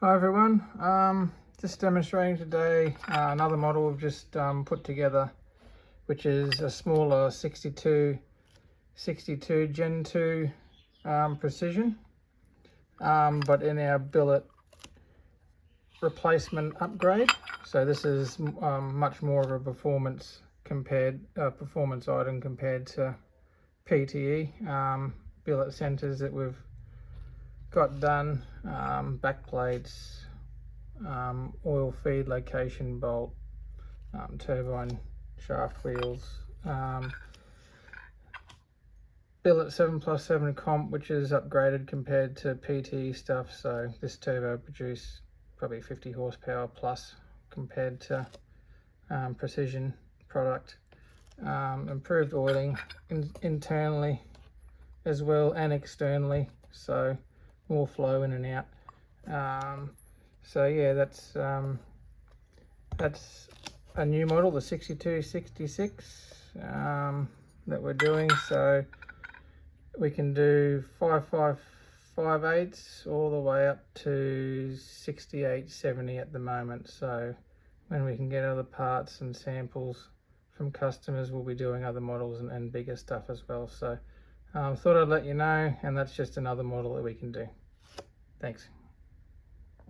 Hi everyone, just demonstrating today another model we've just put together, which is a smaller 62 Gen 2 Precision, but in our billet replacement upgrade. So this is much more of a performance item compared to PTE billet centers that we've got done, backplates, oil feed location bolt, turbine shaft wheels, billet 7+7 comp, which is upgraded compared to PTE stuff. So this turbo produced probably 50 horsepower plus compared to precision product. Improved oiling internally as well and externally, so more flow in and out. So yeah, that's a new model, the 6266 that we're doing. So we can do 5.5/8 all the way up to 68/70 at the moment. So when we can get other parts and samples from customers, we'll be doing other models and bigger stuff as well. So thought I'd let you know, and that's just another model that we can do. Thanks.